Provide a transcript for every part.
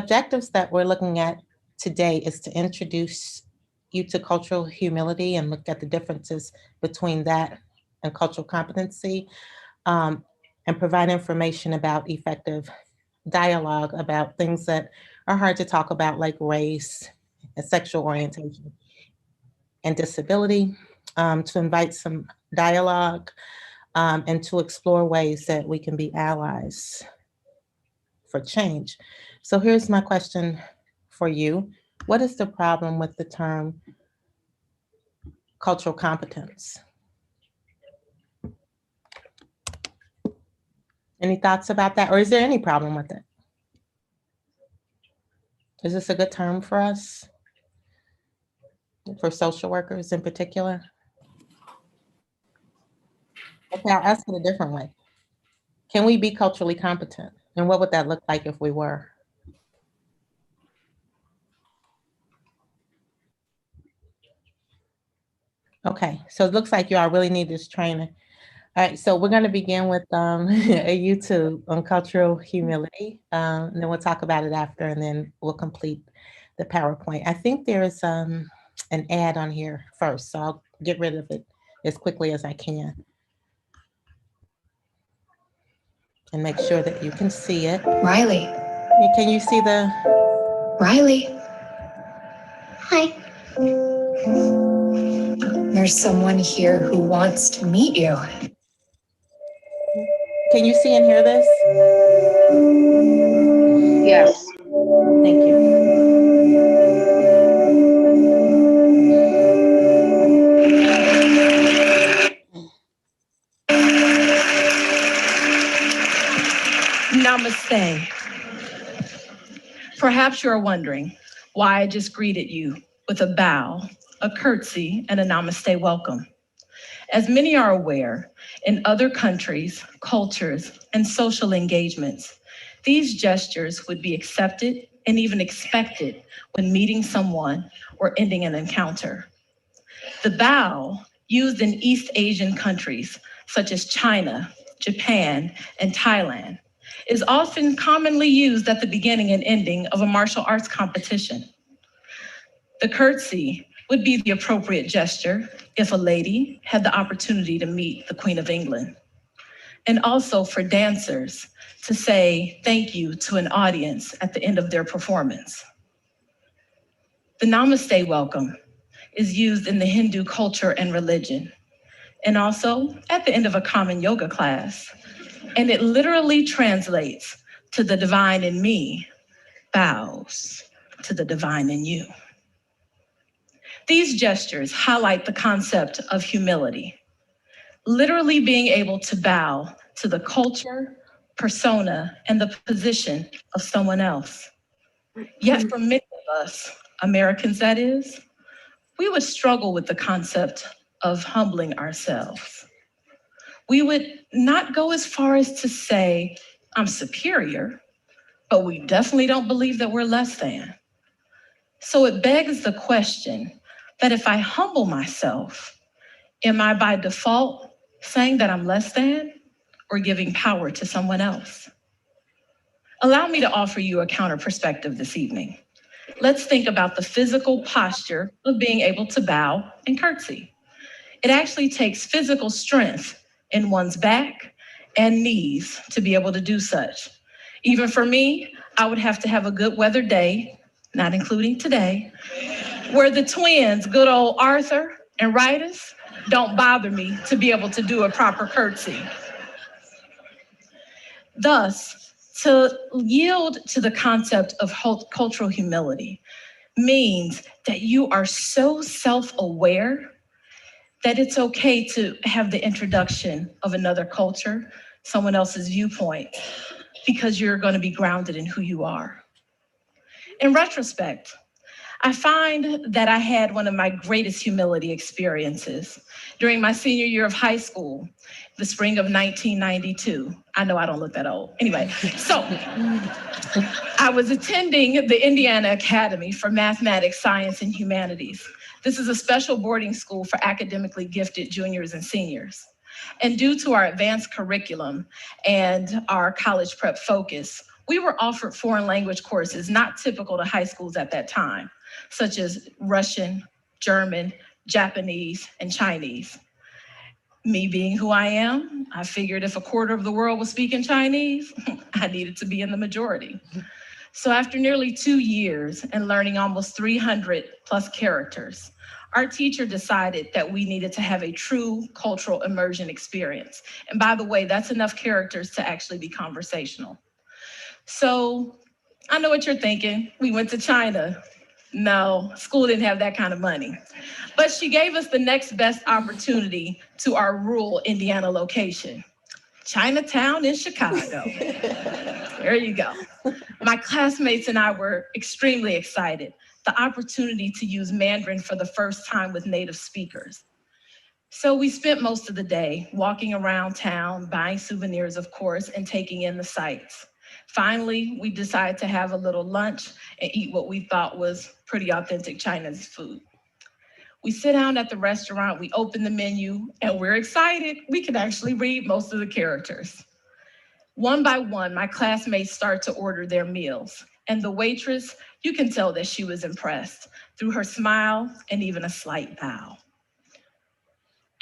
objectives that we're looking at today is to introduce you to cultural humility and look at the differences between that and cultural competency, um, and provide information about effective dialogue about things that are hard to talk about, like race and sexual orientation and disability, to invite some dialogue, and to explore ways that we can be allies for change. So here's my question for you. What is the problem with the term cultural competence? Any thoughts about that? Or is there any problem with it? Is this a good term for us? For social workers in particular? Okay, I'll ask it a different way. Can we be culturally competent? And what would that look like if we were? Okay, so it looks like you all really need this training. All right, so we're going to begin with a YouTube on cultural humility, and then we'll talk about it after, and then we'll complete the PowerPoint. I think there's an ad on here first, so I'll get rid of it as quickly as I can. And make sure that you can see it. Riley. Can you see the... Riley. Hi. There's someone here who wants to meet you. Can you see and hear this? Yes. Thank you. Namaste. Perhaps you're wondering why I just greeted you with a bow, a curtsy, and a namaste welcome. As many are aware, in other countries, cultures, and social engagements, these gestures would be accepted and even expected when meeting someone or ending an encounter. The bow, used in East Asian countries such as China, Japan, and Thailand, is often commonly used at the beginning and ending of a martial arts competition. The curtsy would be the appropriate gesture if a lady had the opportunity to meet the Queen of England. And also for dancers to say thank you to an audience at the end of their performance. The namaste welcome is used in the Hindu culture and religion, and also at the end of a common yoga class. And it literally translates to the divine in me bows to the divine in you. These gestures highlight the concept of humility, literally being able to bow to the culture, persona, and the position of someone else. Yet for many of us, Americans that is, we would struggle with the concept of humbling ourselves. We would not go as far as to say, I'm superior, but we definitely don't believe that we're less than. So it begs the question that if I humble myself, am I by default saying that I'm less than or giving power to someone else? Allow me to offer you a counter perspective this evening. Let's think about the physical posture of being able to bow and curtsy. It actually takes physical strength in one's back and knees to be able to do such. Even for me, I would have to have a good weather day, not including today, where the twins, good old Arthur and Rydas, don't bother me to be able to do a proper curtsy. Thus, to yield to the concept of cultural humility means that you are so self-aware that it's okay to have the introduction of another culture, someone else's viewpoint, because you're going to be grounded in who you are. In retrospect, I find that I had one of my greatest humility experiences during my senior year of high school, the spring of 1992. I know I don't look that old. Anyway, so I was attending the Indiana Academy for Mathematics, Science, and Humanities. This is a special boarding school for academically gifted juniors and seniors. And due to our advanced curriculum and our college prep focus, We were offered foreign language courses not typical to high schools at that time, such as Russian, German, Japanese, and Chinese. Me being who I am, I figured if a quarter of the world was speaking Chinese, I needed to be in the majority. So after nearly 2 years and learning almost 300 plus characters, our teacher decided that we needed to have a true cultural immersion experience. And by the way, that's enough characters to actually be conversational. So I know what you're thinking. We went to China. No, school didn't have that kind of money. But she gave us the next best opportunity to our rural Indiana location, Chinatown in Chicago. There you go. My classmates and I were extremely excited. The opportunity to use Mandarin for the first time with native speakers. So we spent most of the day walking around town, buying souvenirs, of course, and taking in the sights. Finally, we decided to have a little lunch and eat what we thought was pretty authentic Chinese food. We sit down at the restaurant, we open the menu, and we're excited. We can actually read most of the characters. One by one, my classmates start to order their meals. And the waitress, you can tell that she was impressed through her smile and even a slight bow.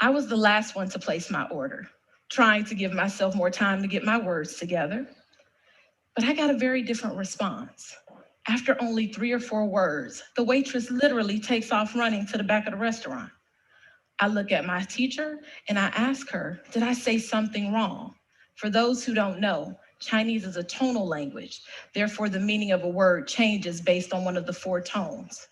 I was the last one to place my order, trying to give myself more time to get my words together. But I got a very different response. After only 3 or 4 words, the waitress literally takes off running to the back of the restaurant. I look at my teacher and I ask her, did I say something wrong? For those who don't know, Chinese is a tonal language. Therefore, the meaning of a word changes based on one of the 4 tones.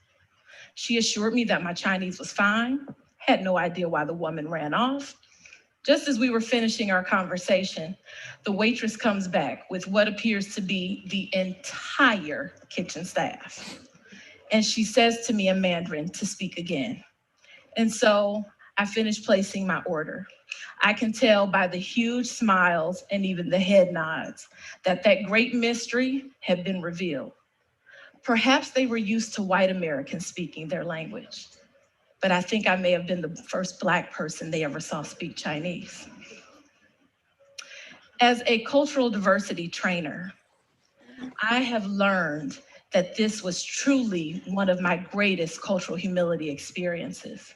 She assured me that my Chinese was fine, had no idea why the woman ran off. Just as we were finishing our conversation, the waitress comes back with what appears to be the entire kitchen staff. And she says to me in Mandarin to speak again. And so I finished placing my order. I can tell by the huge smiles and even the head nods that that great mystery had been revealed. Perhaps they were used to white Americans speaking their language, but I think I may have been the first Black person they ever saw speak Chinese. As a cultural diversity trainer, I have learned that this was truly one of my greatest cultural humility experiences.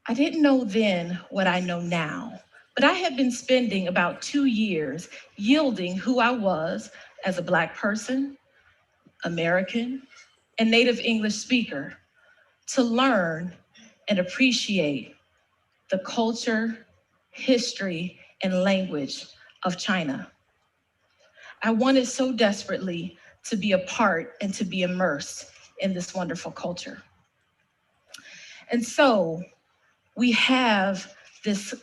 I didn't know then what I know now, but I had been spending about 2 years yielding who I was as a Black person, American, and native English speaker to learn and appreciate the culture, history, and language of China. I wanted so desperately to be a part and to be immersed in this wonderful culture. And so we have this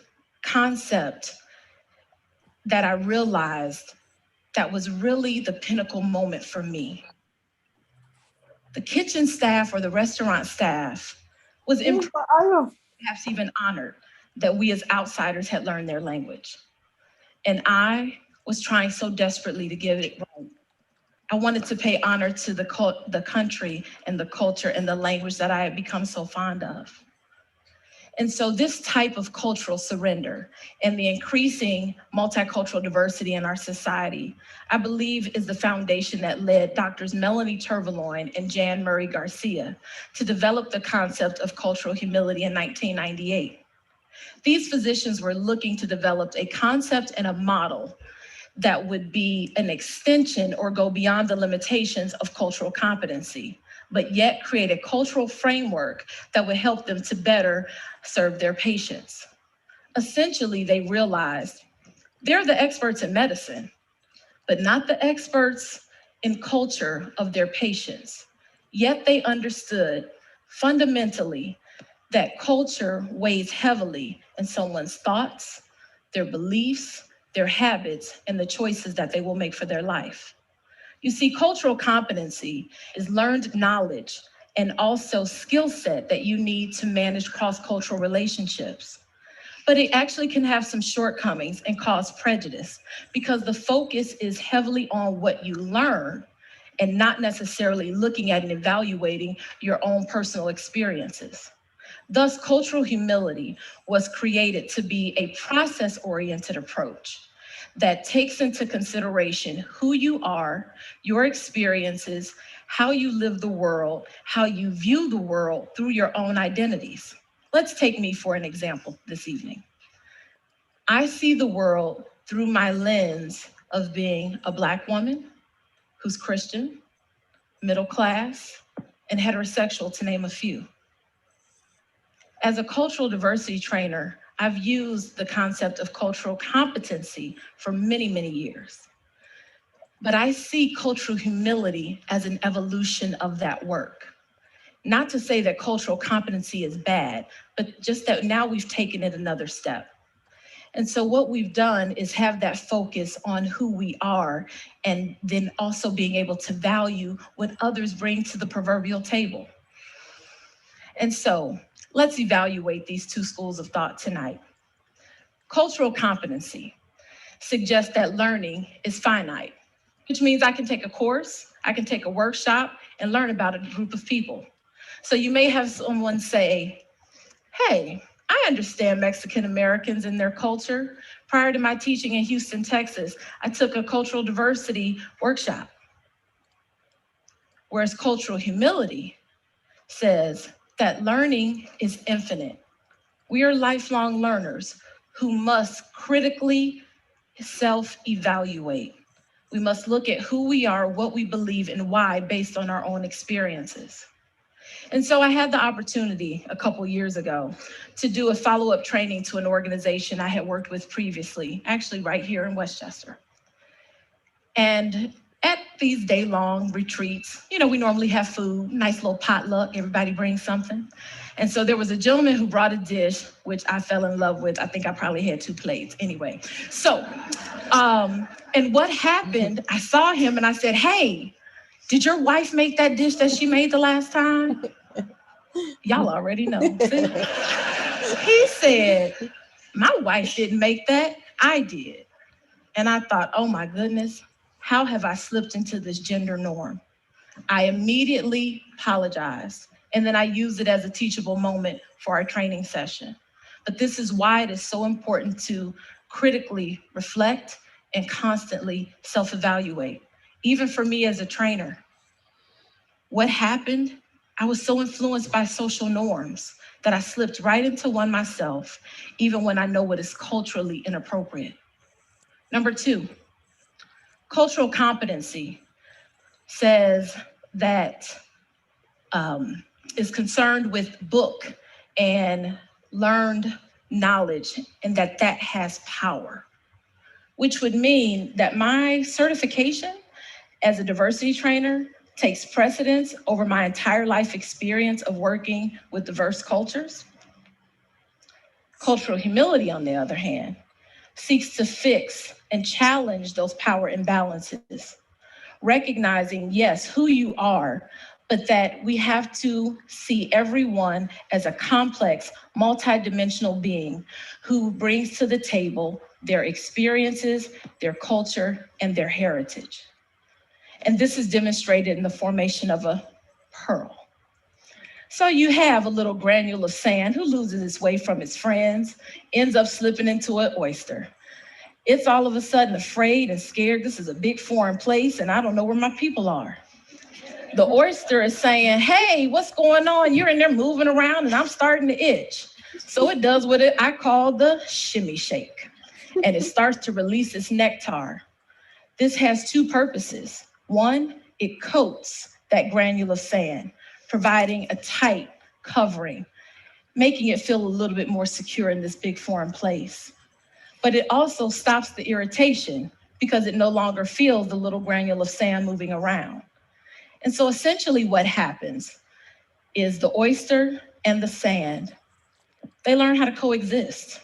concept that I realized that was really the pinnacle moment for me. The kitchen staff or the restaurant staff was impressed, perhaps even honored, that we as outsiders had learned their language. And I was trying so desperately to get it right. I wanted to pay honor to the country and the culture and the language that I had become so fond of. And so this type of cultural surrender and the increasing multicultural diversity in our society, I believe is the foundation that led Doctors Melanie Turveloin and Jan Murray Garcia to develop the concept of cultural humility in 1998. These physicians were looking to develop a concept and a model that would be an extension or go beyond the limitations of cultural competency, but yet create a cultural framework that would help them to better serve their patients. Essentially, they realized they're the experts in medicine, but not the experts in culture of their patients. Yet they understood fundamentally that culture weighs heavily in someone's thoughts, their beliefs, their habits, and the choices that they will make for their life. You see, cultural competency is learned knowledge and also skill set that you need to manage cross-cultural relationships. But it actually can have some shortcomings and cause prejudice because the focus is heavily on what you learn and not necessarily looking at and evaluating your own personal experiences. Thus, cultural humility was created to be a process-oriented approach that takes into consideration who you are, your experiences, how you live the world, how you view the world through your own identities. Let's take me for an example this evening. I see the world through my lens of being a Black woman who's Christian, middle class, and heterosexual, to name a few. As a cultural diversity trainer, I've used the concept of cultural competency for many, many years. But I see cultural humility as an evolution of that work. Not to say that cultural competency is bad, but just that now we've taken it another step. And so what we've done is have that focus on who we are, and then also being able to value what others bring to the proverbial table. And so let's evaluate these two schools of thought tonight. Cultural competency suggests that learning is finite, which means I can take a course, I can take a workshop, and learn about a group of people. So you may have someone say, hey, I understand Mexican Americans and their culture. Prior to my teaching in Houston, Texas, I took a cultural diversity workshop. Whereas cultural humility says that learning is infinite. We are lifelong learners who must critically self-evaluate. We must look at who we are, what we believe, and why based on our own experiences. And so I had the opportunity a couple years ago to do a follow-up training to an organization I had worked with previously, actually right here in Westchester. And at these day-long retreats, we normally have food, nice little potluck, everybody brings something. And so there was a gentleman who brought a dish, which I fell in love with. I think I probably had 2 plates anyway. So, and what happened, I saw him and I said, hey, did your wife make that dish that she made the last time? Y'all already know. See? He said, my wife didn't make that, I did. And I thought, oh my goodness, how have I slipped into this gender norm? I immediately apologized, and then I used it as a teachable moment for our training session. But this is why it is so important to critically reflect and constantly self-evaluate. Even for me as a trainer, what happened? I was so influenced by social norms that I slipped right into one myself, even when I know what is culturally inappropriate. Number 2, cultural competency says that is concerned with book and learned knowledge, and that has power, which would mean that my certification as a diversity trainer takes precedence over my entire life experience of working with diverse cultures. Cultural humility, on the other hand, seeks to fix and challenge those power imbalances, recognizing, yes, who you are, but that we have to see everyone as a complex, multidimensional being who brings to the table their experiences, their culture, and their heritage. And this is demonstrated in the formation of a pearl. So you have a little granule of sand who loses its way from its friends, ends up slipping into an oyster. It's all of a sudden afraid and scared. This is a big foreign place, and I don't know where my people are. The oyster is saying, hey, what's going on? You're in there moving around, and I'm starting to itch. So it does what I call the shimmy shake, and it starts to release its nectar. This has 2 purposes. 1, it coats that granule of sand, providing a tight covering, making it feel a little bit more secure in this big foreign place. But it also stops the irritation because it no longer feels the little granule of sand moving around. And so essentially what happens is the oyster and the sand, they learn how to coexist.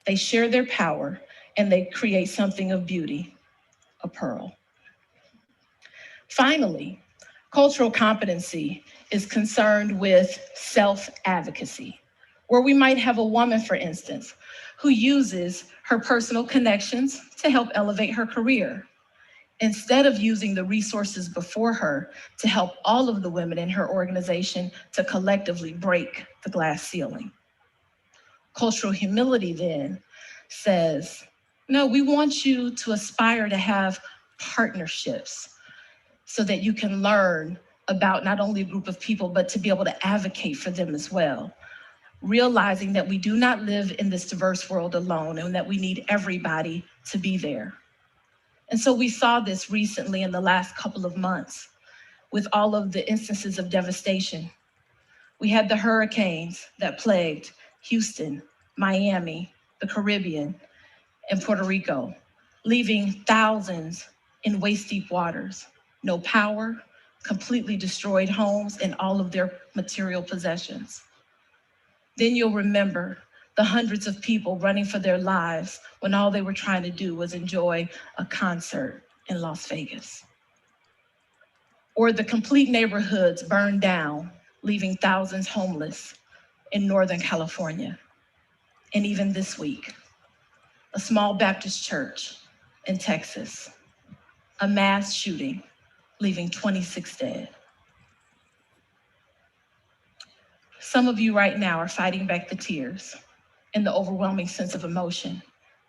They share their power and they create something of beauty, a pearl. Finally, cultural competency is concerned with self-advocacy, where we might have a woman, for instance, who uses her personal connections to help elevate her career, instead of using the resources before her to help all of the women in her organization to collectively break the glass ceiling. Cultural humility then says, No, we want you to aspire to have partnerships so that you can learn about not only a group of people, but to be able to advocate for them as well. Realizing that we do not live in this diverse world alone and that we need everybody to be there. And so we saw this recently in the last couple of months with all of the instances of devastation. We had the hurricanes that plagued Houston, Miami, the Caribbean, and Puerto Rico, leaving thousands in waist-deep waters. No power, completely destroyed homes and all of their material possessions. Then you'll remember the hundreds of people running for their lives when all they were trying to do was enjoy a concert in Las Vegas. Or the complete neighborhoods burned down, leaving thousands homeless in Northern California. And even this week, a small Baptist church in Texas, a mass shooting, leaving 26 dead. Some of you right now are fighting back the tears and the overwhelming sense of emotion,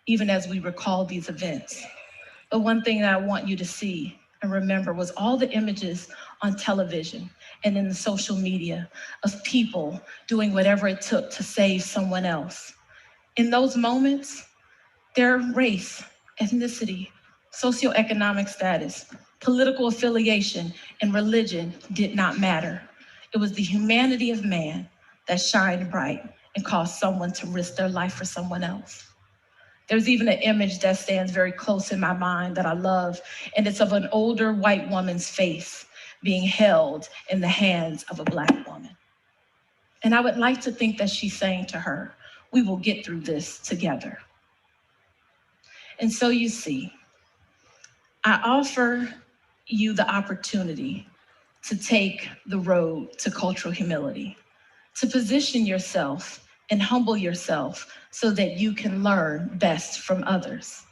even as we recall these events. But one thing that I want you to see and remember was all the images on television and in the social media of people doing whatever it took to save someone else. In those moments, their race, ethnicity, socioeconomic status, political affiliation, and religion did not matter. It was the humanity of man that shined bright and caused someone to risk their life for someone else. There's even an image that stands very close in my mind that I love, and it's of an older white woman's face being held in the hands of a Black woman. And I would like to think that she's saying to her, we will get through this together. And so you see, I offer you the opportunity to take the road to cultural humility, to position yourself and humble yourself so that you can learn best from others.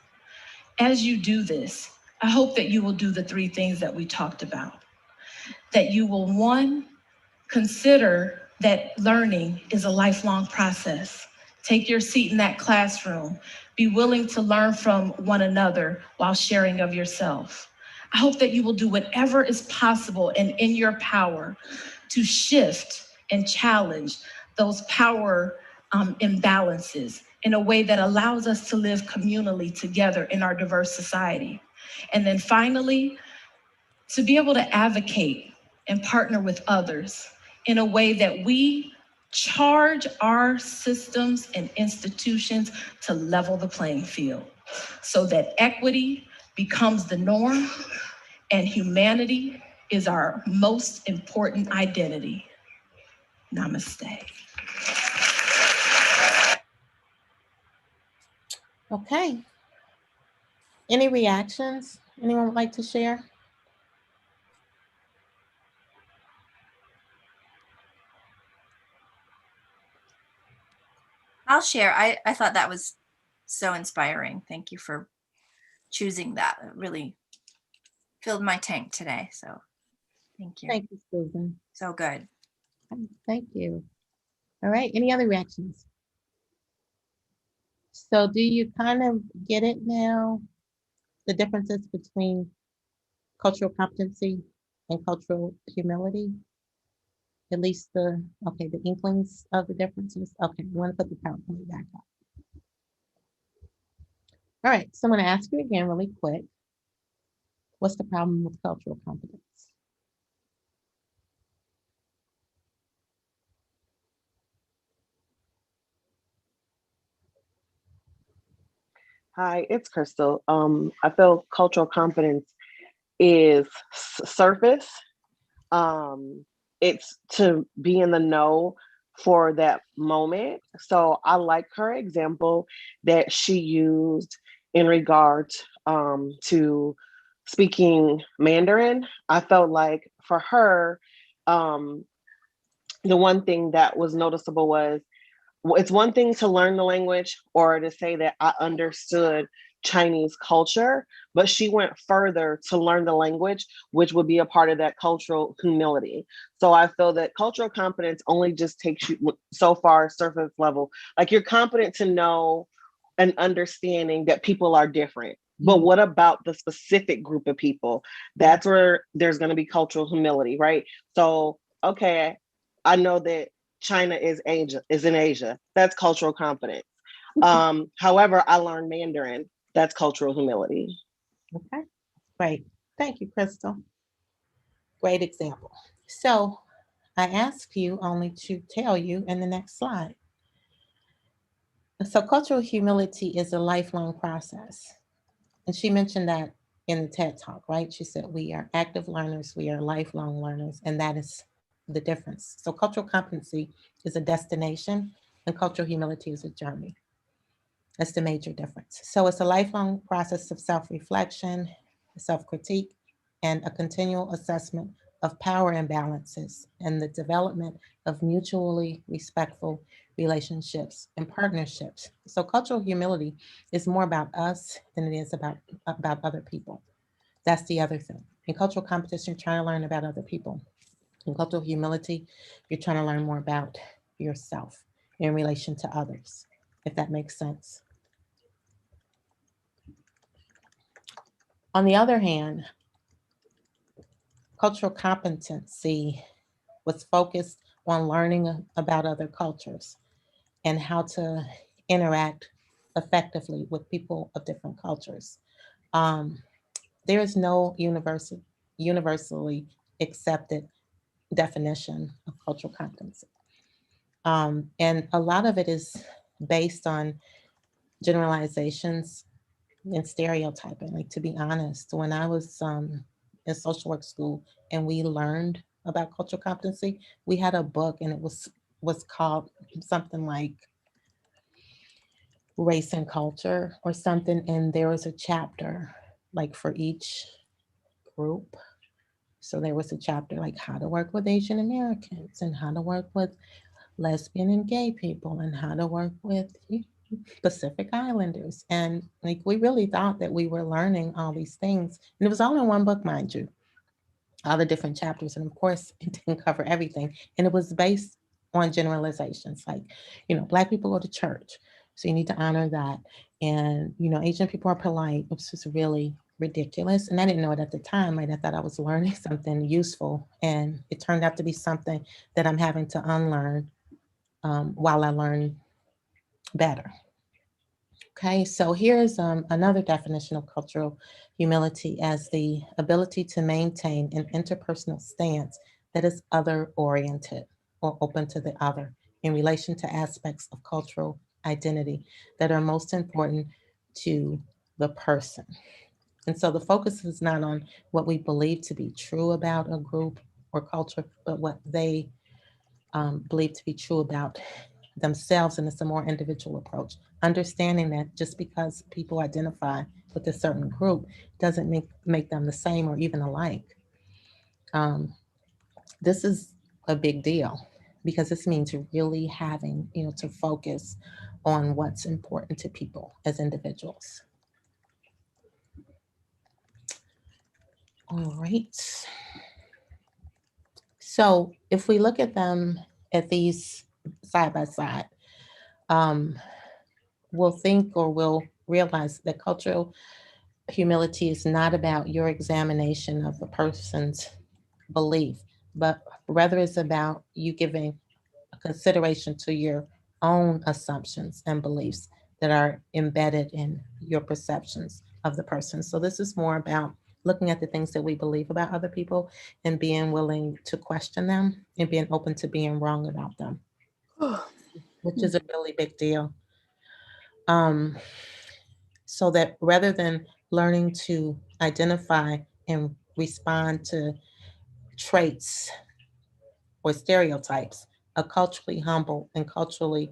As you do this, I hope that you will do the three things that we talked about. That you will, one, consider that learning is a lifelong process. Take your seat in that classroom. Be willing to learn from one another while sharing of yourself. I hope that you will do whatever is possible and in your power to shift and challenge those power imbalances in a way that allows us to live communally together in our diverse society. And then finally, to be able to advocate and partner with others in a way that we charge our systems and institutions to level the playing field so that equity becomes the norm and humanity is our most important identity. Namaste. Okay. Any reactions? Anyone would like to share? I'll share. I thought that was so inspiring. Thank you for choosing that. It really filled my tank today. So thank you. Thank you, Susan. So good. Thank you. All right. Any other reactions? So do you kind of get it now? The differences between cultural competency and cultural humility? At least the inklings of the differences. Okay, you want to put the PowerPoint back up. All right, so I'm going to ask you again really quick. What's the problem with cultural competence? Hi, it's Crystal. I feel cultural competence is surface. It's to be in the know for that moment. So I like her example that she used in regard to speaking Mandarin. I felt like for her, the one thing that was noticeable was it's one thing to learn the language or to say that I understood Chinese culture, but she went further to learn the language, which would be a part of that cultural humility. So I feel that cultural competence only just takes you so far surface level. Like you're competent to know an understanding that people are different. But what about the specific group of people? That's where there's going to be cultural humility, right? So, okay, I know that China is in Asia. That's cultural competence. However, I learned Mandarin. That's cultural humility. Okay, great. Thank you, Crystal. Great example. So I ask you only to tell you in the next slide. So cultural humility is a lifelong process. And she mentioned that in the TED Talk, right? She said, we are active learners, we are lifelong learners, and that is the difference. So cultural competency is a destination, and cultural humility is a journey. That's the major difference. So it's a lifelong process of self-reflection, self-critique, and a continual assessment of power imbalances and the development of mutually respectful relationships and partnerships. So cultural humility is more about us than it is about other people. That's the other thing. In cultural competition, you're trying to learn about other people. In cultural humility, you're trying to learn more about yourself in relation to others, if that makes sense. On the other hand, cultural competency was focused on learning about other cultures and how to interact effectively with people of different cultures. Um, there is no universally accepted definition of cultural competency. And a lot of it is based on generalizations and stereotyping. Like, to be honest, when I was in social work school and we learned about cultural competency, we had a book and it was called something like Race and Culture or something, and there was a chapter like for each group. So there was a chapter like how to work with Asian Americans and how to work with lesbian and gay people and how to work with Pacific Islanders. And like we really thought that we were learning all these things. And it was all in one book, mind you, all the different chapters. And of course, it didn't cover everything. And it was based on generalizations like, Black people go to church. So you need to honor that. And, Asian people are polite. It was just really ridiculous. And I didn't know it at the time. Right? I thought I was learning something useful. And it turned out to be something that I'm having to unlearn while I learn better. Okay, so here's another definition of cultural humility as the ability to maintain an interpersonal stance that is other oriented or open to the other in relation to aspects of cultural identity that are most important to the person. And so the focus is not on what we believe to be true about a group or culture, but what they believe to be true about themselves, and it's a more individual approach. Understanding that just because people identify with a certain group doesn't make them the same or even alike. Um, this is a big deal because this means really having, to focus on what's important to people as individuals. All right. So if we look at them at these side by side, um, we'll think or we'll realize that cultural humility is not about your examination of a person's belief, but rather it's about you giving consideration to your own assumptions and beliefs that are embedded in your perceptions of the person. So this is more about looking at the things that we believe about other people and being willing to question them and being open to being wrong about them, which is a really big deal. Um, so that rather than learning to identify and respond to traits or stereotypes, a culturally humble and culturally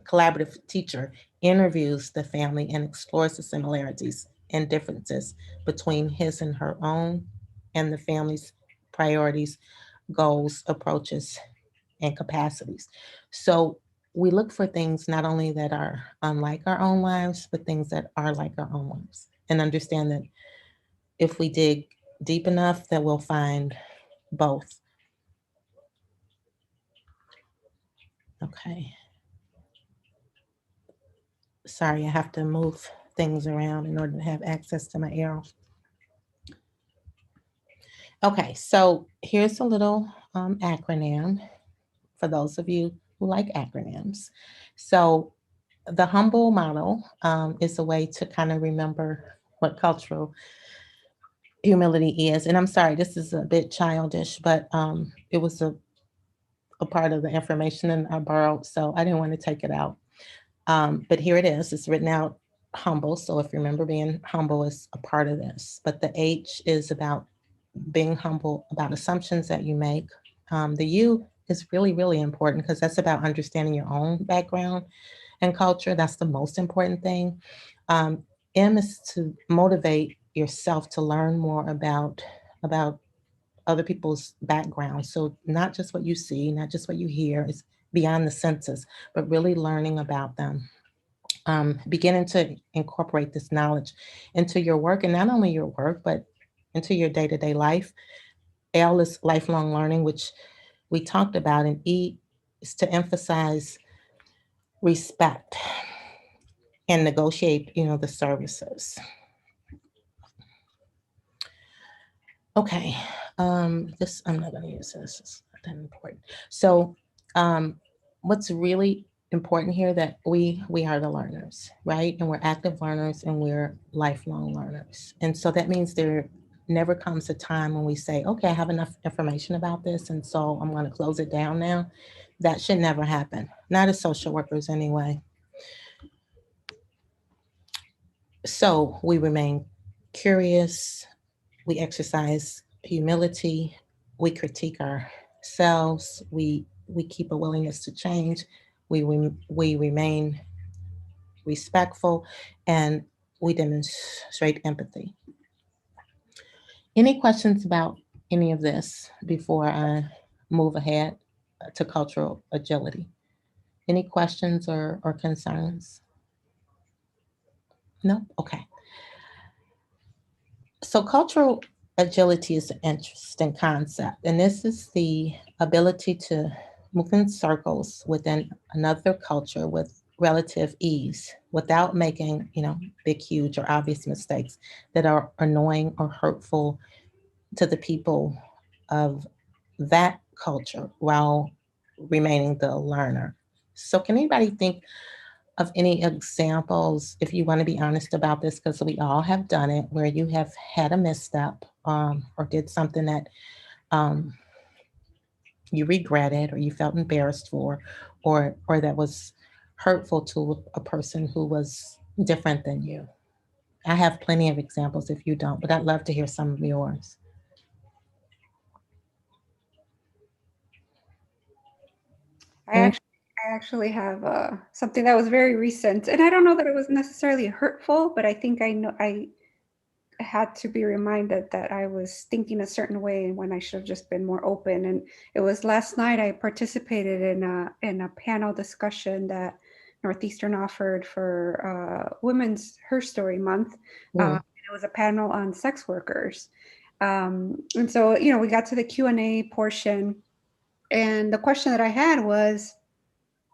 collaborative teacher interviews the family and explores the similarities and differences between his and her own and the family's priorities, goals, approaches, and capacities. So we look for things not only that are unlike our own lives, but things that are like our own lives, and understand that if we dig deep enough, that we'll find both. Okay. Sorry, I have to move things around in order to have access to my arrow. Okay, so here's a little acronym for those of you who like acronyms. So the humble model is a way to kind of remember what cultural humility is. And I'm sorry, this is a bit childish, but it was a part of the information that I borrowed, so I didn't want to take it out. But here it is. It's written out humble. So if you remember, being humble is a part of this. But the H is about being humble about assumptions that you make. The U is really, really important because that's about understanding your own background and culture. That's the most important thing. Um, M is to motivate yourself to learn more about other people's backgrounds. So not just what you see, not just what you hear, it's beyond the senses, but really learning about them. Beginning to incorporate this knowledge into your work, and not only your work, but into your day-to-day life. L is lifelong learning, which we talked about, and E is to emphasize respect and negotiate, the services. Okay, this, I'm not going to use this. It's not that important. So, what's really important here, that we are the learners, right? And we're active learners and we're lifelong learners. And so that means there never comes a time when we say, okay, I have enough information about this, and so I'm going to close it down now. That should never happen. Not as social workers, anyway. So we remain curious, we exercise humility, we critique ourselves, we keep a willingness to change, we remain respectful, and we demonstrate empathy. Any questions about any of this before I move ahead to cultural agility? Any questions or concerns? No? Okay. So cultural agility is an interesting concept, and this is the ability to move in circles within another culture with relative ease without making, big, huge, or obvious mistakes that are annoying or hurtful to the people of that culture while remaining the learner. So can anybody think of any examples, if you want to be honest about this, because we all have done it, where you have had a misstep, or did something that um, you regretted or you felt embarrassed for, or that was hurtful to a person who was different than you? I have plenty of examples if you don't, but I'd love to hear some of yours. I actually, I actually have something that was very recent, and I don't know that it was necessarily hurtful, but I think I know I had to be reminded that I was thinking a certain way when I should have just been more open. And it was last night I participated in a panel discussion that Northeastern offered for Women's Her Story Month. It was a panel on sex workers. And so, we got to the Q&A portion, and the question that I had was,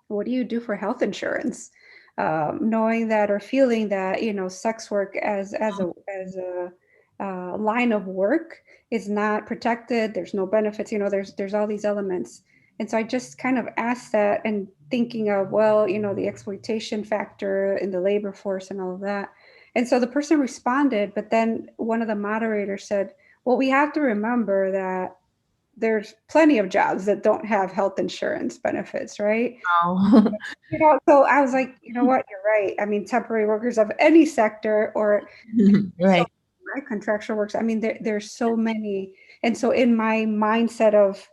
what do you do for health insurance? Knowing that, or feeling that, sex work as a line of work is not protected. There's no benefits. There's all these elements. And so I just kind of asked that, and thinking of, well, the exploitation factor in the labor force and all of that. And so the person responded, but then one of the moderators said, well, we have to remember that there's plenty of jobs that don't have health insurance benefits, right? Oh. So I was like, you know what, you're right. I mean, temporary workers of any sector, or Right. right, contractual works. I mean, there's so many. And so in my mindset of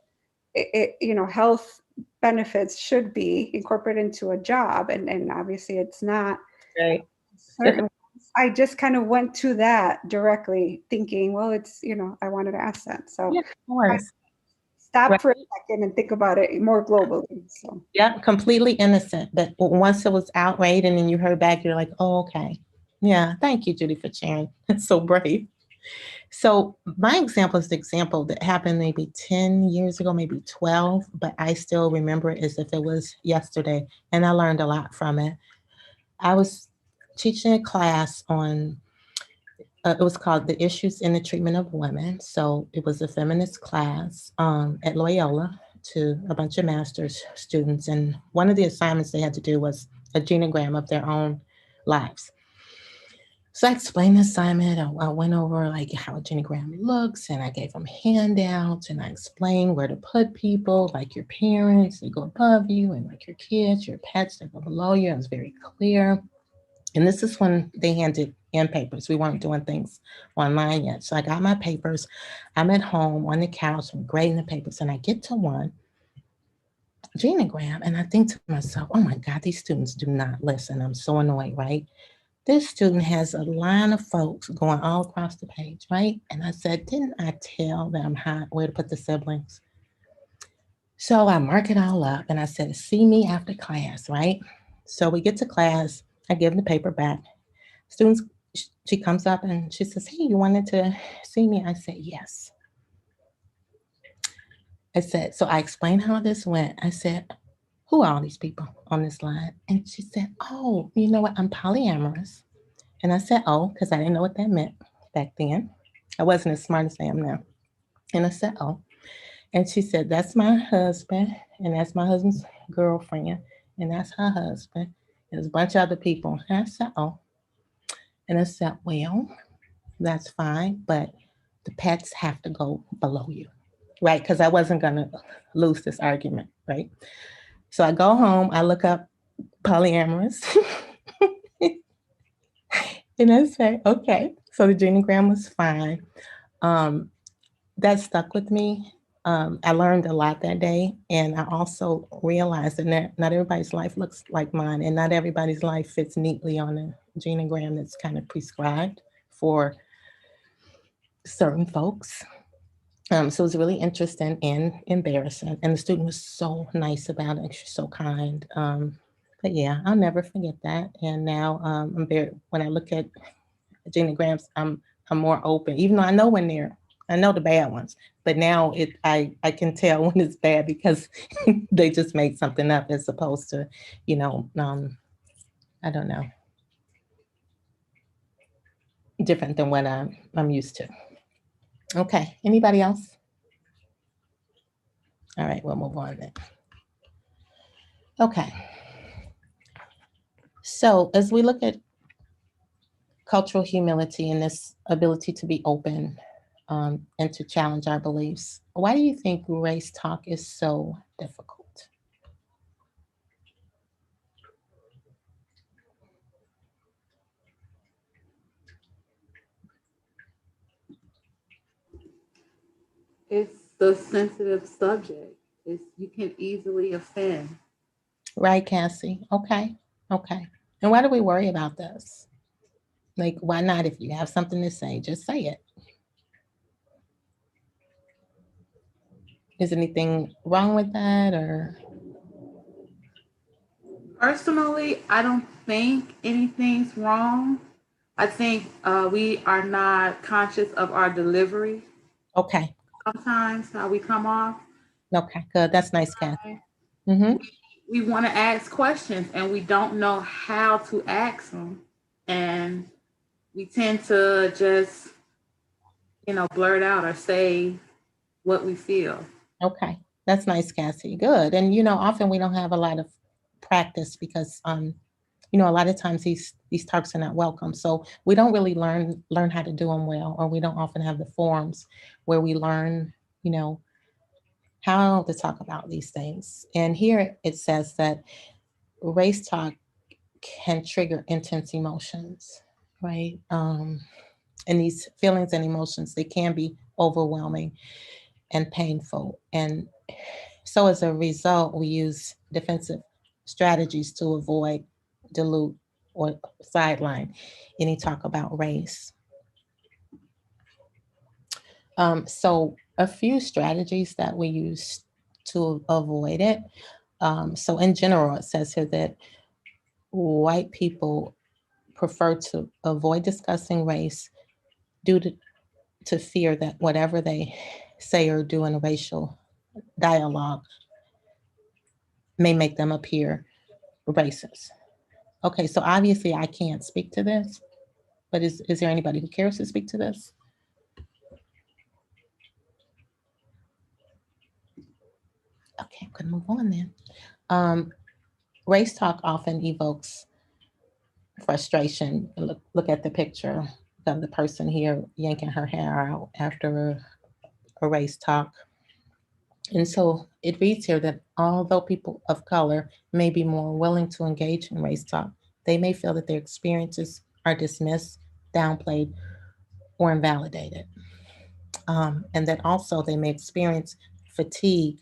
health benefits should be incorporated into a job, and obviously it's not. Right. Certain I just kind of went to that directly, thinking, well, it's, I wanted to ask that. So Yeah, of course. stop Right. for a second and think about it more globally. So Yeah, completely innocent. But once it was outright and then you heard back, you're like, oh, okay. Yeah, thank you, Judy, for sharing. It's so brave. So my example is the example that happened maybe 10 years ago, maybe 12, but I still remember it as if it was yesterday. And I learned a lot from it. I was teaching a class on, it was called The Issues in the Treatment of Women. So it was a feminist class at Loyola to a bunch of master's students. And one of the assignments they had to do was a genogram of their own lives. So I explained the assignment. I went over like how a genogram looks, and I gave them handouts, and I explained where to put people, like your parents, they go above you, and like your kids, your pets, they go below you. It was very clear. And this is when they handed in papers. We weren't doing things online yet. So I got my papers. I'm at home on the couch, I'm grading the papers, and I get to one genogram, and I think to myself, oh my God, these students do not listen. I'm so annoyed, right? This student has a line of folks going all across the page, right? And I said, didn't I tell them where to put the siblings? So I mark it all up and I said, see me after class, right? So we get to class, I give them the paper back. Students, she comes up and she says, hey, you wanted to see me? I said, yes. I said, so I explained how this went. I said, who are all these people on this line? And she said, oh, you know what? I'm polyamorous. And I said, oh, because I didn't know what that meant back then. I wasn't as smart as I am now. And I said, oh. And she said, that's my husband, and that's my husband's girlfriend, and that's her husband. And there's a bunch of other people. And I said, oh. And I said, well, that's fine, but the pets have to go below you, right? Because I wasn't going to lose this argument, right? So I go home, I look up polyamorous, and I say, okay. So the genogram was fine. That stuck with me. I learned a lot that day, and I also realized that not everybody's life looks like mine, and not everybody's life fits neatly on a genogram that's kind of prescribed for certain folks. So it was really interesting and embarrassing, and the student was so nice about it. She's so kind. But yeah, I'll never forget that. And now when I look at genograms, I'm more open, even though I know the bad ones, but now I can tell when it's bad because they just made something up as opposed to, I don't know, different than what I'm used to. Okay, anybody else? All right, we'll move on then. Okay. So as we look at cultural humility and this ability to be open and to challenge our beliefs, why do you think race talk is so difficult? It's the sensitive subject. You can easily offend. Right, Cassie? Okay. Okay. And why do we worry about this? Like, why not? If you have something to say, just say it. Is anything wrong with that or? Personally, I don't think anything's wrong. I think we are not conscious of our delivery Okay. sometimes, how we come off. Okay, good. That's nice, Cassie. Mm-hmm. We want to ask questions and we don't know how to ask them. And we tend to just, blurt out or say what we feel. Okay. That's nice, Cassie. Good. And often we don't have a lot of practice because a lot of times these talks are not welcome. So we don't really learn how to do them well, or we don't often have the forums where we learn, how to talk about these things. And here it says that race talk can trigger intense emotions, right? And these feelings and emotions, they can be overwhelming and painful. And so as a result, we use defensive strategies to avoid, dilute, or sideline any talk about race. So a few strategies that we use to avoid it. So in general, it says here that white people prefer to avoid discussing race due to fear that whatever they say or do in a racial dialogue may make them appear racist. Okay, so obviously I can't speak to this, but is there anybody who cares to speak to this? Okay, I'm gonna move on then. Race talk often evokes frustration. Look at the picture of the person here yanking her hair out after a race talk. And so it reads here that although people of color may be more willing to engage in race talk, they may feel that their experiences are dismissed, downplayed, or invalidated. And that also they may experience fatigue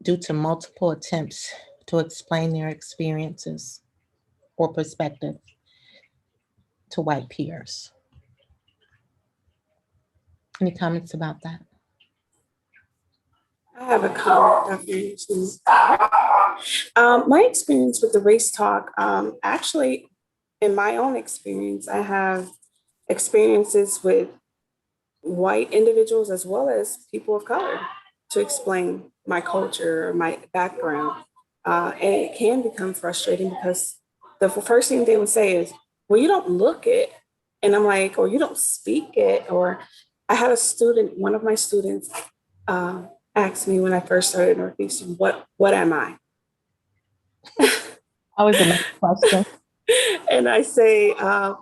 due to multiple attempts to explain their experiences or perspective to white peers. Any comments about that? I have a comment, Dr. Anderson. My experience with the race talk, actually, in my own experience, I have experiences with white individuals as well as people of color to explain my culture, my background. And it can become frustrating because the first thing they would say is, well, you don't look it. And I'm like, or you don't speak it. Or I had a student, one of my students asked me when I first started Northeastern, what am I? Always a nice question. And I say,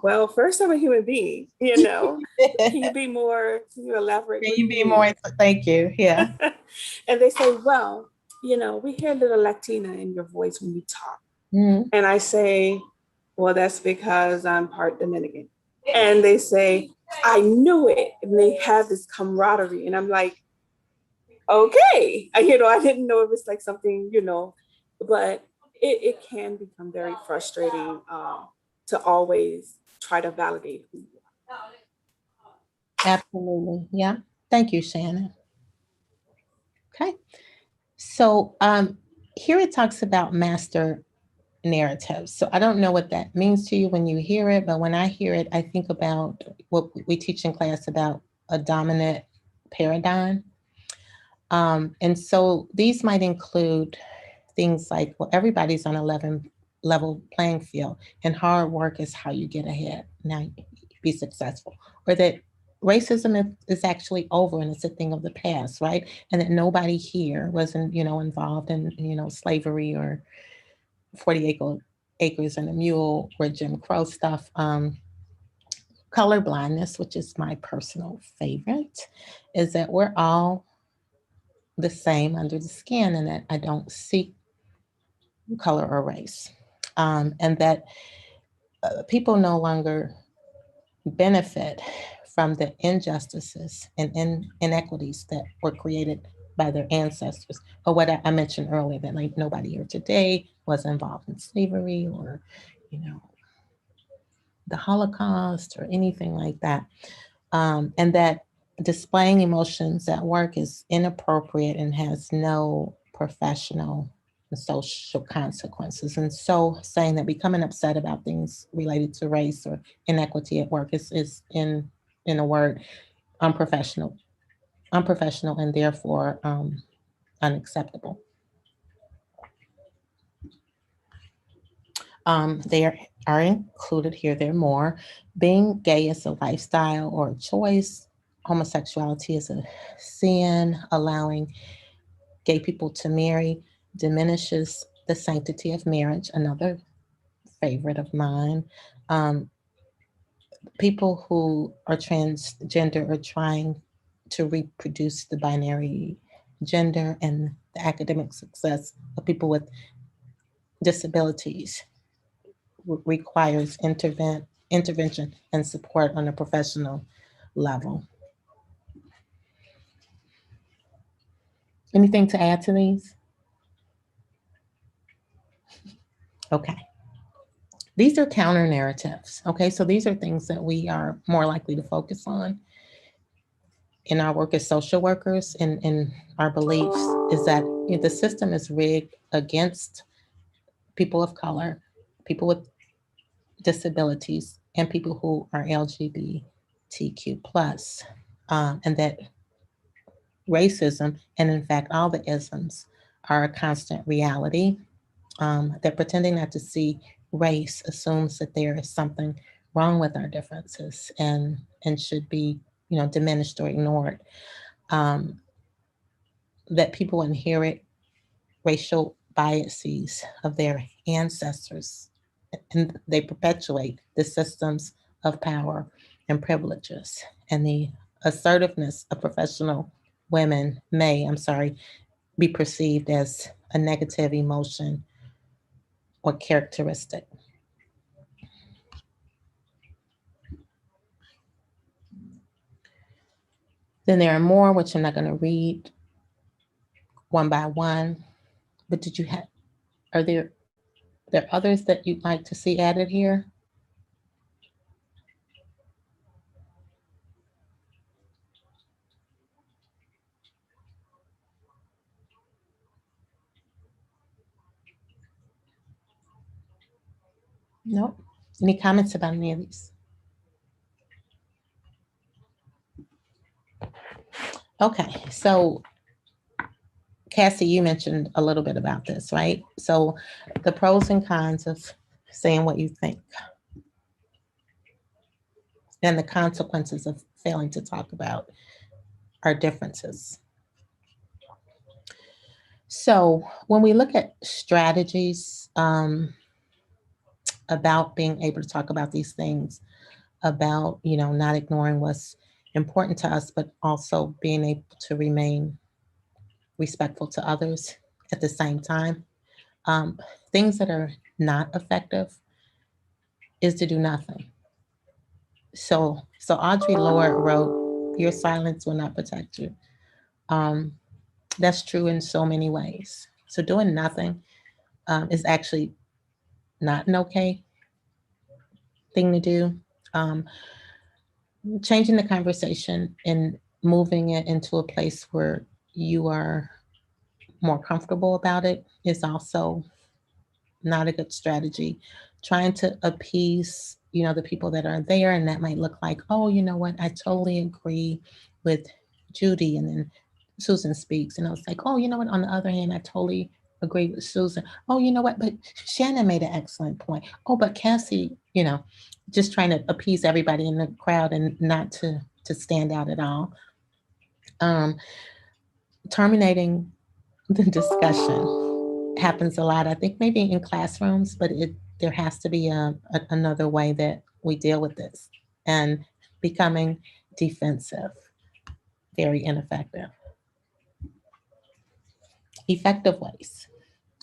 well, first I'm a human being, you know. Can you elaborate? Can you be more? Thank you. Yeah. And they say, well, you know, we hear a little Latina in your voice when you talk. Mm-hmm. And I say, well, that's because I'm part Dominican. And they say, I knew it. And they have this camaraderie. And I'm like, okay. I didn't know it was like something, but it can become very frustrating to always try to validate who you are. Absolutely. Yeah. Thank you, Shannon. Okay. So here it talks about master narratives. So I don't know what that means to you when you hear it, but when I hear it, I think about what we teach in class about a dominant paradigm. And so these might include things like, well, everybody's on a level playing field, and hard work is how you get ahead. Now, be successful, or that racism is actually over and it's a thing of the past, right? And that nobody here wasn't, involved in, slavery or 40 acres and a mule or Jim Crow stuff. Color blindness, which is my personal favorite, is that we're all the same under the skin and that I don't see color or race. And that people no longer benefit from the injustices and inequities that were created by their ancestors, or what I mentioned earlier, that like nobody here today was involved in slavery or, the Holocaust or anything like that. And that displaying emotions at work is inappropriate and has no professional and social consequences. And so saying that becoming upset about things related to race or inequity at work is in a word, unprofessional and therefore unacceptable. There are included here, there are more. Being gay is a lifestyle or a choice. Homosexuality is a sin. Allowing gay people to marry diminishes the sanctity of marriage, another favorite of mine. People who are transgender are trying to reproduce the binary gender, and the academic success of people with disabilities requires intervention and support on a professional level. Anything to add to these? Okay. These are counter narratives. Okay, so these are things that we are more likely to focus on in our work as social workers, and in our beliefs, is that the system is rigged against people of color, people with disabilities, and people who are LGBTQ plus, and that racism, and in fact all the isms, are a constant reality. That pretending not to see race assumes that there is something wrong with our differences and should be, diminished or ignored. Um, that people inherit racial biases of their ancestors and they perpetuate the systems of power and privileges. And the assertiveness of professional women may, be perceived as a negative emotion or characteristic. Then there are more, which I'm not going to read one by one. But are there others that you'd like to see added here? Nope. Any comments about any of these? Okay, so Cassie, you mentioned a little bit about this, right? So the pros and cons of saying what you think and the consequences of failing to talk about our differences. So when we look at strategies about being able to talk about these things, about, not ignoring what's important to us, but also being able to remain respectful to others at the same time. Things that are not effective is to do nothing. So Audre Lorde wrote, "Your silence will not protect you." Um, that's true in so many ways. So doing nothing is actually not an okay thing to do. Um, changing the conversation and moving it into a place where you are more comfortable about it is also not a good strategy. Trying to appease, the people that are there, and that might look like, oh, you know what, I totally agree with Judy, and then Susan speaks, and I was like, oh, you know what, on the other hand, I totally agree with Susan. Oh, you know what, but Shannon made an excellent point. Oh, but Cassie, just trying to appease everybody in the crowd and not to stand out at all. Um, terminating the discussion happens a lot. I think maybe in classrooms, but there has to be another way that we deal with this. And becoming defensive, very ineffective. Effective ways.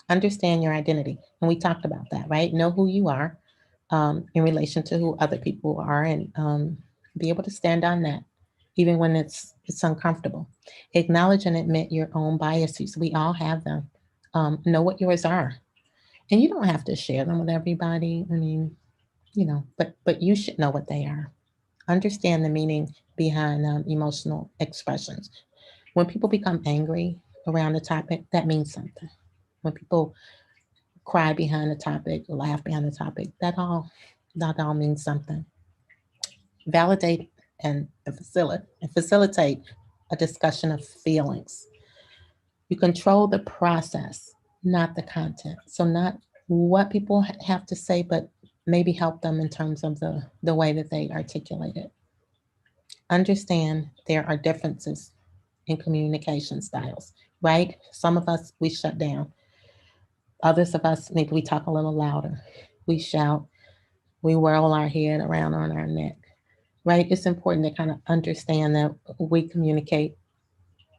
Understand your identity. And we talked about that, right? Know who you are in relation to who other people are, and be able to stand on that, even when it's uncomfortable. Acknowledge and admit your own biases. We all have them. Know what yours are. And you don't have to share them with everybody. I mean, but you should know what they are. Understand the meaning behind emotional expressions. When people become angry around a topic, that means something. When people cry behind a topic, laugh behind a topic, that all means something. Validate and facilitate a discussion of feelings. You control the process, not the content. So not what people have to say, but maybe help them in terms of the way that they articulate it. Understand there are differences in communication styles, right? Some of us, we shut down. Others of us, maybe we talk a little louder. We shout, we whirl our head around on our neck, right? It's important to kind of understand that we communicate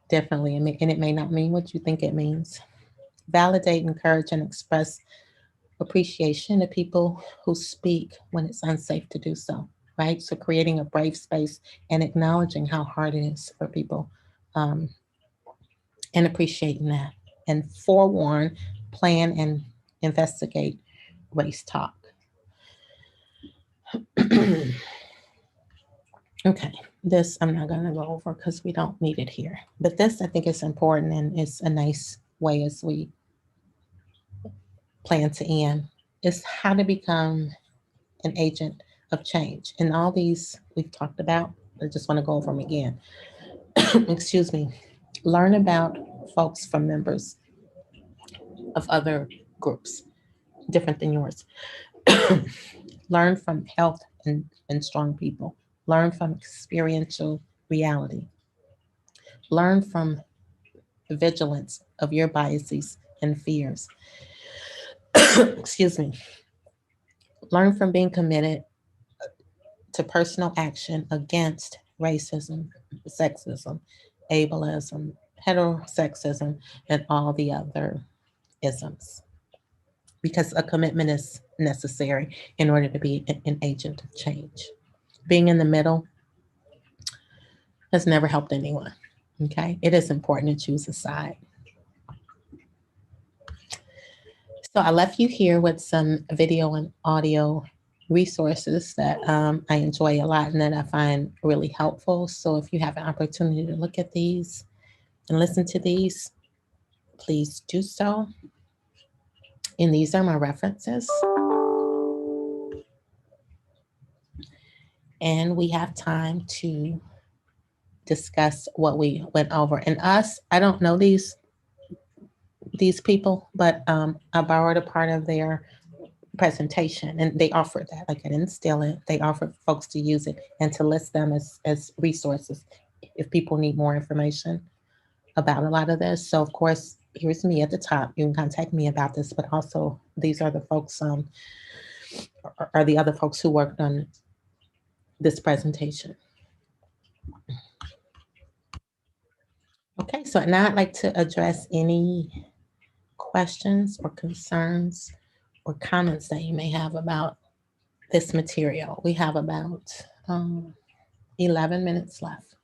differently, and it may not mean what you think it means. Validate, encourage, and express appreciation to people who speak when it's unsafe to do so, right? So creating a brave space and acknowledging how hard it is for people, um, and appreciating that. And forewarn, plan, and investigate race talk. Okay, this I'm not going to go over because we don't need it here. But this I think is important, and it's a nice way as we plan to end, is how to become an agent of change. And all these we've talked about, I just want to go over them again. Excuse me. Learn about folks from members of other groups, different than yours. Learn from health and strong people. Learn from experiential reality. Learn from vigilance of your biases and fears. Excuse me. Learn from being committed to personal action against racism, sexism, ableism, heterosexism, and all the other isms. Because a commitment is necessary in order to be an agent of change. Being in the middle has never helped anyone. Okay, it is important to choose a side. So I left you here with some video and audio resources that I enjoy a lot and that I find really helpful. So if you have an opportunity to look at these and listen to these, please do so. And these are my references. And we have time to discuss what we went over. And us, I don't know these people, but I borrowed a part of their presentation and they offered that. Like I didn't steal it. They offered folks to use it and to list them as resources if people need more information about a lot of this. So of course, here's me at the top. You can contact me about this, but also these are the folks, are the other folks who worked on this presentation. Okay, so now I'd like to address any questions or concerns or comments that you may have about this material. We have about 11 minutes left.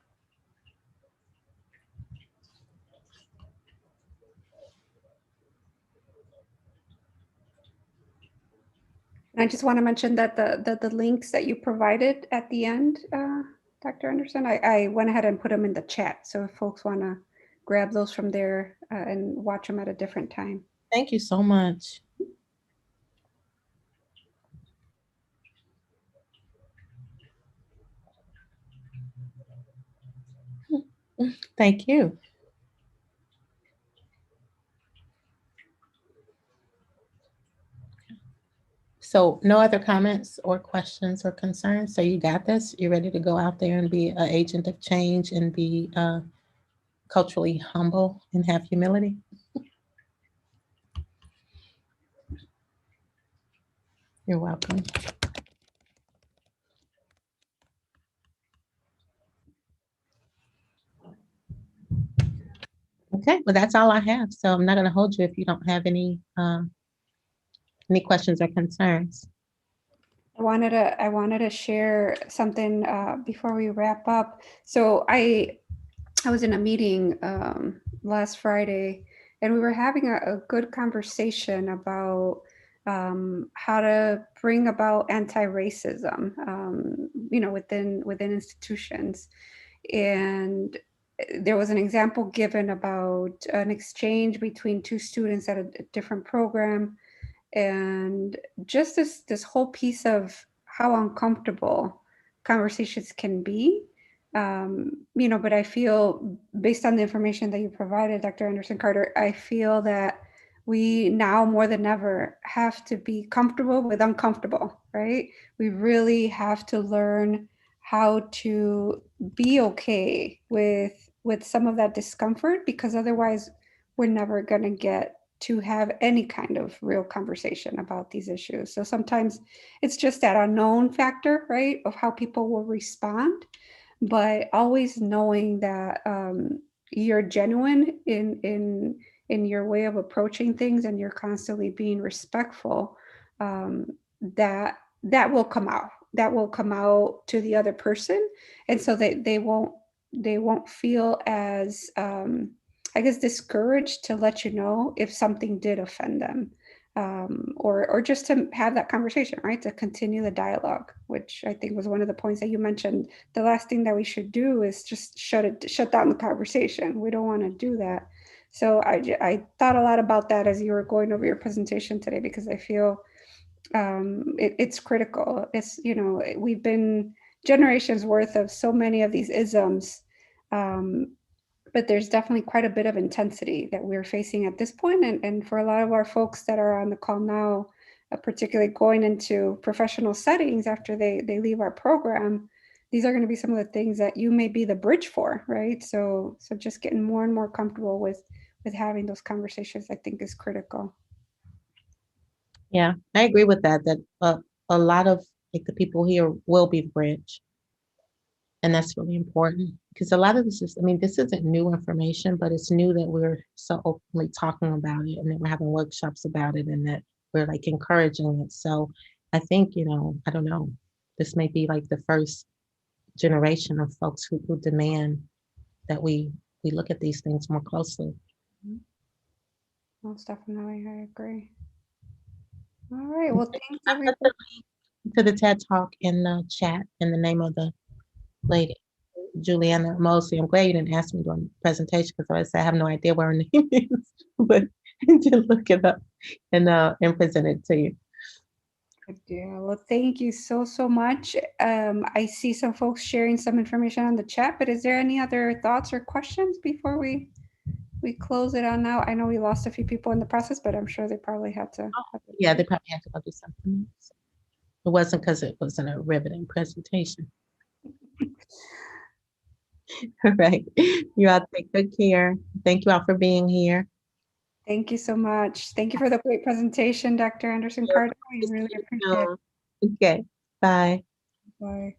I just want to mention that the links that you provided at the end, Dr. Anderson, I went ahead and put them in the chat. So if folks want to grab those from there and watch them at a different time. Thank you so much. Thank you. So no other comments or questions or concerns? So you got this? You're ready to go out there and be an agent of change and be culturally humble and have humility? You're welcome. Okay, well, that's all I have. So I'm not going to hold you if you don't have any questions or concerns. I wanted to share something before we wrap up. So I was in a meeting last Friday, and we were having a good conversation about how to bring about anti-racism, within institutions. And there was an example given about an exchange between two students at a different program, and just this whole piece of how uncomfortable conversations can be. But I feel, based on the information that you provided, Dr. Anderson Carter, I feel that we now more than ever have to be comfortable with uncomfortable, right? We really have to learn how to be okay with some of that discomfort, because otherwise we're never going to get to have any kind of real conversation about these issues. So sometimes it's just that unknown factor, right, of how people will respond, but always knowing that you're genuine in your way of approaching things, and you're constantly being respectful, that will come out. That will come out to the other person, and so they won't feel as I guess discouraged to let you know if something did offend them, or just to have that conversation, right? To continue the dialogue, which I think was one of the points that you mentioned. The last thing that we should do is just shut down the conversation. We don't want to do that. So I thought a lot about that as you were going over your presentation today, because I feel it's critical. It's, we've been generations worth of so many of these isms, but there's definitely quite a bit of intensity that we're facing at this point. And for a lot of our folks that are on the call now, particularly going into professional settings after they leave our program, these are going to be some of the things that you may be the bridge for, right? So just getting more and more comfortable with having those conversations, I think, is critical. Yeah, I agree with that. That a lot of like the people here will be the bridge, and that's really important because a lot of this is, I mean, this isn't new information, but it's new that we're so openly talking about it, and that we're having workshops about it, and that we're like encouraging it. So I think, you know, I don't know, this may be like the first generation of folks who demand that we look at these things more closely. Most definitely, I agree. All right, well, thanks I everybody. put the link to the TED Talk in the chat in the name of the lady, Juliana Mosley. I'm glad you didn't ask me during the presentation because I said I have no idea where her name is, but I did look it up and present it to you. Good deal. Well, thank you so much. I see some folks sharing some information on the chat, but is there any other thoughts or questions before we close it on now? I know we lost a few people in the process, but I'm sure they probably had to. Yeah, they probably had to go do something else. It wasn't because it wasn't a riveting presentation. All right. You all take good care. Thank you all for being here. Thank you so much. Thank you for the great presentation, Dr. Anderson Carter. We really appreciate it. Okay. Bye. Bye.